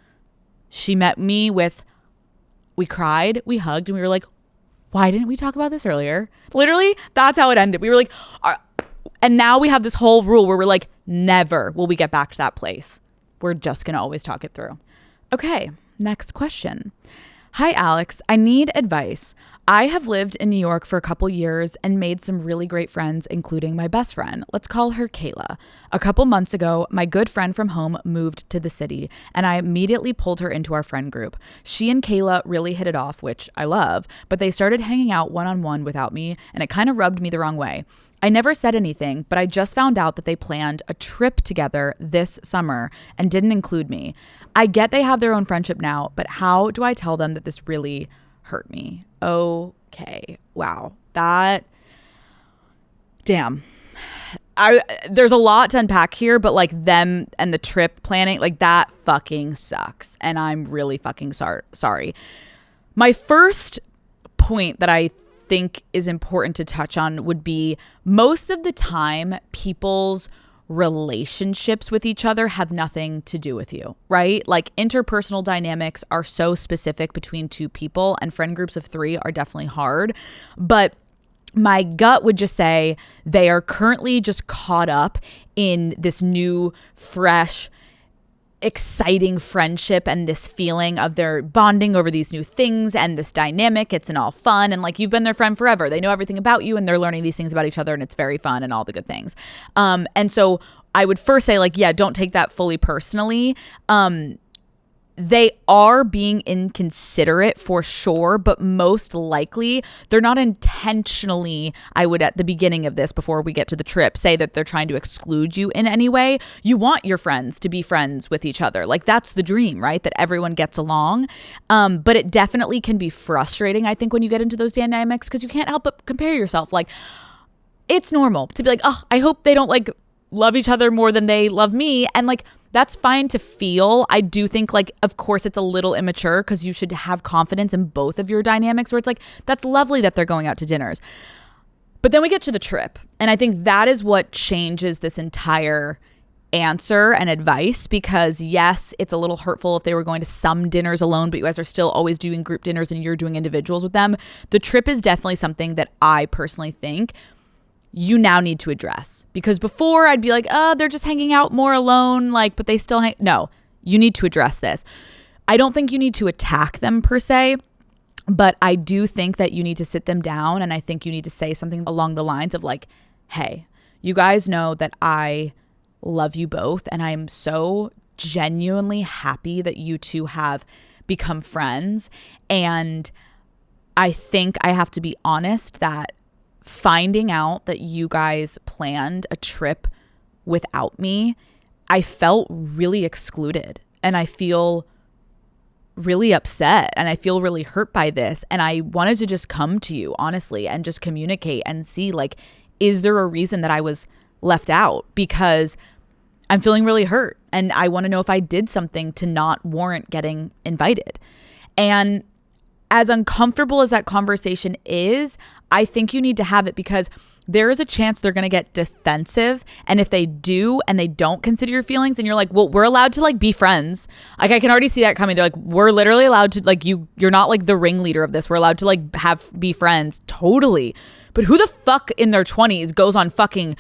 S1: she met me with, we cried, we hugged, and we were like, why didn't we talk about this earlier? Literally, that's how it ended. We were like, and now we have this whole rule where we're like, never will we get back to that place. We're just going to always talk it through. Okay, next question. Hi, Alex. I need advice. I have lived in New York for a couple years and made some really great friends, including my best friend. Let's call her Kayla. A couple months ago, my good friend from home moved to the city, and I immediately pulled her into our friend group. She and Kayla really hit it off, which I love, but they started hanging out one-on-one without me, and it kind of rubbed me the wrong way. I never said anything, but I just found out that they planned a trip together this summer and didn't include me. I get they have their own friendship now, but how do I tell them that this really hurt me? Okay. Wow. Damn. There's a lot to unpack here, but like them and the trip planning, like that fucking sucks. And I'm really fucking sorry. My first point that I think is important to touch on would be, most of the time people's relationships with each other have nothing to do with you, right? Like interpersonal dynamics are so specific between two people, and friend groups of 3 are definitely hard. But my gut would just say they are currently just caught up in this new, fresh, exciting friendship and this feeling of their bonding over these new things and this dynamic. It's an all fun, and like you've been their friend forever. They know everything about you and they're learning these things about each other, and it's very fun and all the good things. And so I would first say, like, yeah, don't take that fully personally. They are being inconsiderate for sure, but most likely they're not intentionally, I would at the beginning of this, before we get to the trip, say that they're trying to exclude you in any way. You want your friends to be friends with each other. Like that's the dream, right? That everyone gets along. But it definitely can be frustrating, I think, when you get into those dynamics, because you can't help but compare yourself. Like it's normal to be like, oh, I hope they don't like love each other more than they love me. And like, that's fine to feel. I do think, like, of course, it's a little immature, because you should have confidence in both of your dynamics, where it's like, that's lovely that they're going out to dinners. But then we get to the trip. And I think that is what changes this entire answer and advice, because yes, it's a little hurtful if they were going to some dinners alone, but you guys are still always doing group dinners and you're doing individuals with them. The trip is definitely something that I personally think you now need to address, because before I'd be like, oh, they're just hanging out more alone, like, but they still hang. No, you need to address this. I don't think you need to attack them per se, but I do think that you need to sit them down, and I think you need to say something along the lines of like, hey, you guys know that I love you both, and I'm so genuinely happy that you two have become friends. And I think I have to be honest that finding out that you guys planned a trip without me, I felt really excluded, and I feel really upset, and I feel really hurt by this. And I wanted to just come to you honestly and just communicate and see, like, is there a reason that I was left out? Because I'm feeling really hurt, and I want to know if I did something to not warrant getting invited. And as uncomfortable as that conversation is, I think you need to have it, because there is a chance they're going to get defensive. And if they do and they don't consider your feelings, and you're like, well, we're allowed to like be friends. Like, I can already see that coming. They're like, we're literally allowed to, like, you're not like the ringleader of this. We're allowed to like be friends. Totally. But who the fuck in their 20s goes on fucking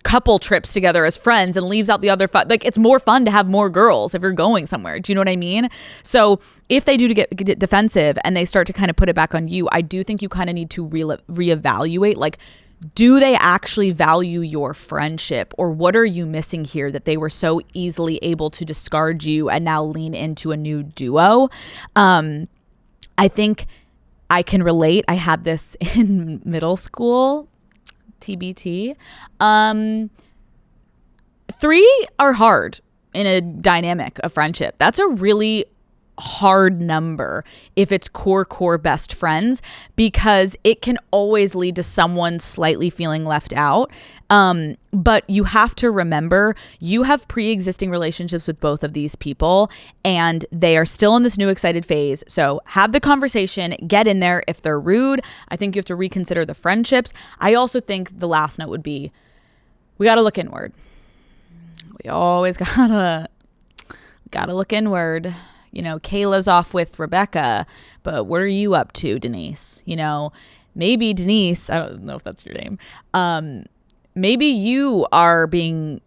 S1: couple trips together as friends and leaves out the other like, it's more fun to have more girls if you're going somewhere. Do you know what I mean? So if they do get defensive and they start to kind of put it back on you, I do think you kind of need to reevaluate, like, do they actually value your friendship, or what are you missing here that they were so easily able to discard you and now lean into a new duo? I think I can relate. I had this in middle school, TBT. 3 are hard in a dynamic of friendship. That's a really hard number if it's core best friends, because it can always lead to someone slightly feeling left out. But you have to remember, you have pre-existing relationships with both of these people, and they are still in this new excited phase. So have the conversation, get in there. If they're rude, I think you have to reconsider the friendships. I also think the last note would be, we got to look inward. We always gotta look inward. You know, Kayla's off with Rebecca, but what are you up to, Denise? You know, maybe Denise, I don't know if that's your name. Maybe you are being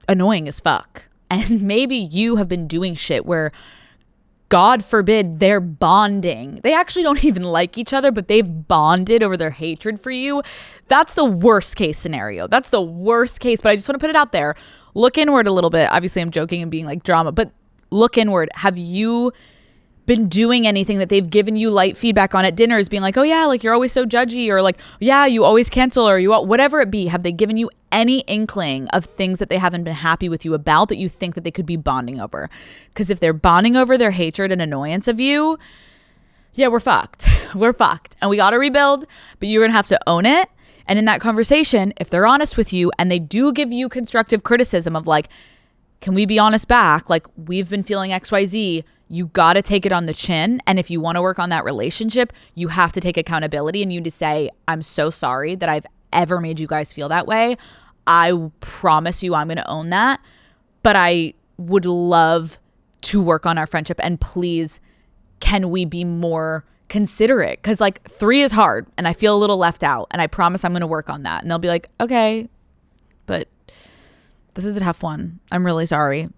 S1: annoying as fuck. And maybe you have been doing shit where, God forbid, they're bonding. They actually don't even like each other, but they've bonded over their hatred for you. That's the worst case scenario. That's the worst case. But I just want to put it out there. Look inward a little bit. Obviously, I'm joking and being like drama, but look inward. Have you been doing anything that they've given you light feedback on at dinners, being like, oh yeah, like you're always so judgy, or like, yeah, you always cancel, or you, whatever it be? Have they given you any inkling of things that they haven't been happy with you about that you think that they could be bonding over? Because if they're bonding over their hatred and annoyance of you, yeah, we're fucked. We're fucked. And we got to rebuild, but you're going to have to own it. And in that conversation, if they're honest with you and they do give you constructive criticism of like, can we be honest back? Like, we've been feeling XYZ. You got to take it on the chin. And if you want to work on that relationship, you have to take accountability, and you need to say, I'm so sorry that I've ever made you guys feel that way. I promise you I'm going to own that. But I would love to work on our friendship. And please, can we be more considerate? Because like 3 is hard and I feel a little left out. And I promise I'm going to work on that. And they'll be like, okay, but this is a tough one. I'm really sorry.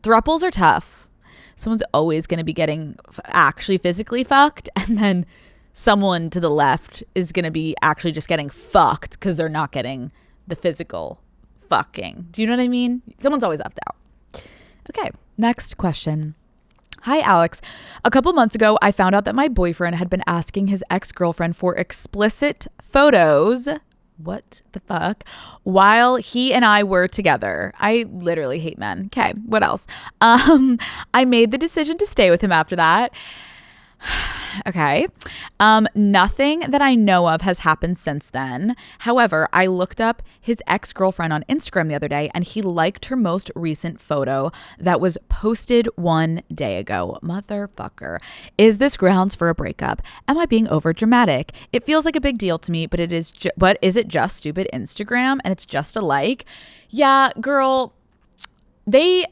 S1: Thruples are tough. Someone's always going to be getting actually physically fucked, and then someone to the left is going to be actually just getting fucked because they're not getting the physical fucking. Do you know what I mean? Someone's always left out. Okay, next question. Hi, Alex. A couple months ago, I found out that my boyfriend had been asking his ex-girlfriend for explicit photos. What the fuck? While he and I were together. I literally hate men. Okay, what else? I made the decision to stay with him after that. Okay. Nothing that I know of has happened since then. However, I looked up his ex-girlfriend on Instagram the other day, and he liked her most recent photo that was posted 1 day ago. Motherfucker. Is this grounds for a breakup? Am I being over dramatic? It feels like a big deal to me, but it is. But is it just stupid Instagram and it's just a like? Yeah, girl. They.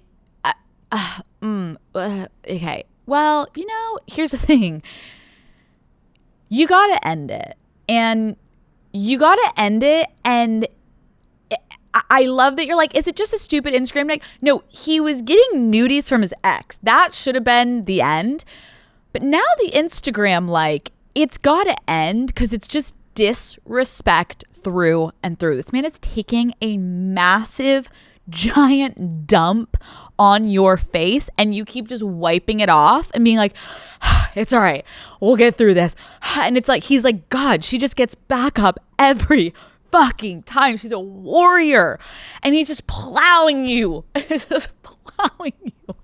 S1: Okay. Well, you know, here's the thing. You got to end it. And I love that you're like, is it just a stupid Instagram? Like, no, he was getting nudies from his ex. That should have been the end. But now the Instagram, like, it's got to end because it's just disrespect through and through. This man is taking a massive giant dump on your face, and you keep just wiping it off and being like, it's all right, we'll get through this. And it's like, he's like, God, she just gets back up every fucking time. She's a warrior. And he's just plowing you. He's just plowing you.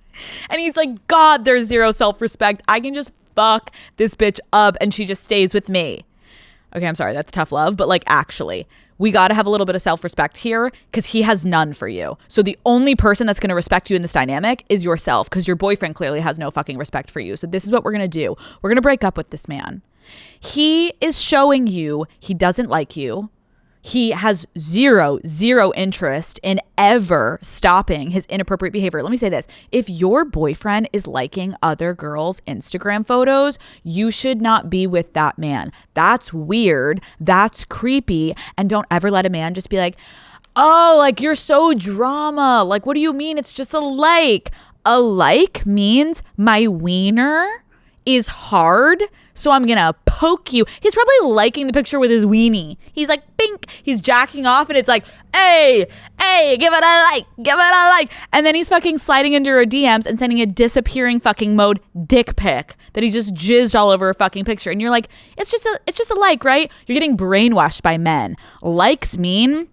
S1: And he's like, God, there's zero self-respect. I can just fuck this bitch up and she just stays with me. Okay, I'm sorry, that's tough love, but like, actually, we got to have a little bit of self-respect here because he has none for you. So the only person that's going to respect you in this dynamic is yourself, because your boyfriend clearly has no fucking respect for you. So this is what we're going to do. We're going to break up with this man. He is showing you he doesn't like you. He has zero interest in ever stopping his inappropriate behavior. Let me say this. If your boyfriend is liking other girls' Instagram photos, you should not be with that man. That's weird. That's creepy. And don't ever let a man just be like, oh, like you're so drama. Like, what do you mean? It's just a like. A like means my wiener is hard, so I'm gonna poke you. He's probably liking the picture with his weenie. He's like, bink. He's jacking off, and it's like, hey, give it a like. And then he's fucking sliding into her DMs and sending a disappearing fucking mode dick pic that he just jizzed all over a fucking picture. And you're like, it's just a like, right? You're getting brainwashed by men. Likes mean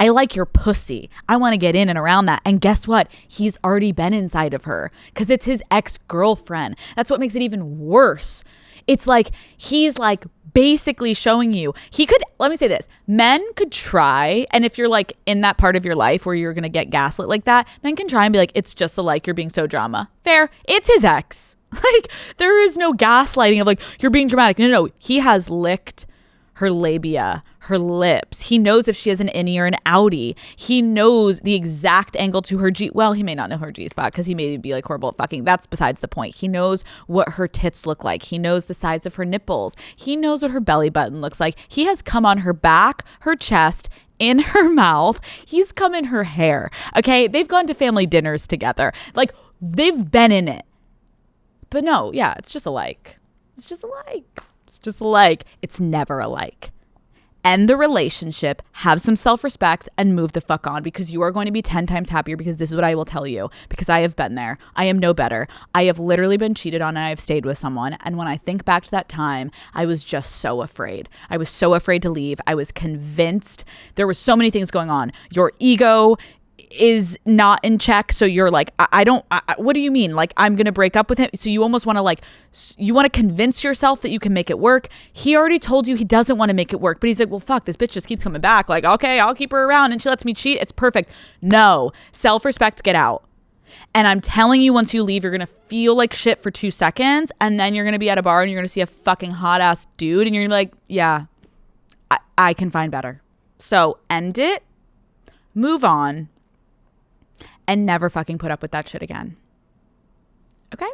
S1: I like your pussy. I want to get in and around that. And guess what? He's already been inside of her because it's his ex-girlfriend. That's what makes it even worse. It's like he's like basically showing you he could. Let me say this. Men could try. And if you're like in that part of your life where you're going to get gaslit like that, men can try and be like, it's just a like, you're being so drama. Fair. It's his ex. Like there is no gaslighting of like, you're being dramatic. No. He has licked her labia, her lips. He knows if she has an innie or an outie. He knows the exact angle to her G. Well, he may not know her G spot because he may be like horrible at fucking. That's besides the point. He knows what her tits look like. He knows the size of her nipples. He knows what her belly button looks like. He has come on her back, her chest, in her mouth. He's come in her hair. Okay. They've gone to family dinners together. Like they've been in it. But no, yeah, it's just a like. It's just a like. It's just a like. It's never a like. End the relationship, have some self-respect, and move the fuck on, because you are going to be 10 times happier, because this is what I will tell you, because I have been there. I am no better. I have literally been cheated on, and I have stayed with someone. And when I think back to that time, I was just so afraid. I was so afraid to leave. I was convinced there were so many things going on. Your ego is not in check. So you're like, what do you mean? Like, I'm going to break up with him. So you almost want to like, you want to convince yourself that you can make it work. He already told you he doesn't want to make it work, but he's like, well, fuck, this bitch just keeps coming back. Like, okay, I'll keep her around and she lets me cheat. It's perfect. No, self-respect, get out. And I'm telling you, once you leave, you're going to feel like shit for 2 seconds. And then you're going to be at a bar and you're going to see a fucking hot ass dude. And you're gonna be like, yeah, I can find better. So end it, move on, and never fucking put up with that shit again. Okay?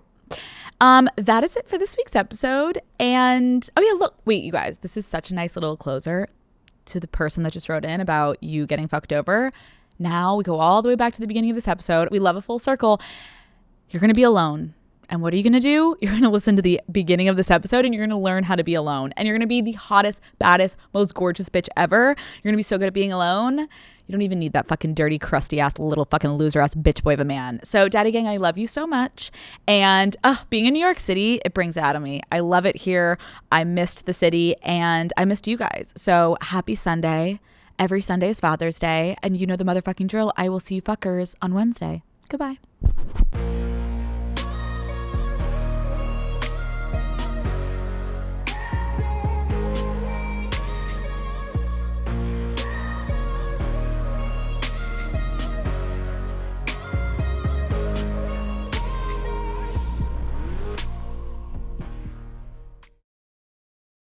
S1: That is it for this week's episode. And, oh yeah, look, wait, you guys, this is such a nice little closer to the person that just wrote in about you getting fucked over. Now we go all the way back to the beginning of this episode. We love a full circle. You're going to be alone. And what are you going to do? You're going to listen to the beginning of this episode and you're going to learn how to be alone. And you're going to be the hottest, baddest, most gorgeous bitch ever. You're going to be so good at being alone. You don't even need that fucking dirty, crusty ass, little fucking loser ass bitch boy of a man. So Daddy Gang, I love you so much. And being in New York City, it brings it out of me. I love it here. I missed the city and I missed you guys. So happy Sunday. Every Sunday is Father's Day. And you know the motherfucking drill. I will see you fuckers on Wednesday. Goodbye.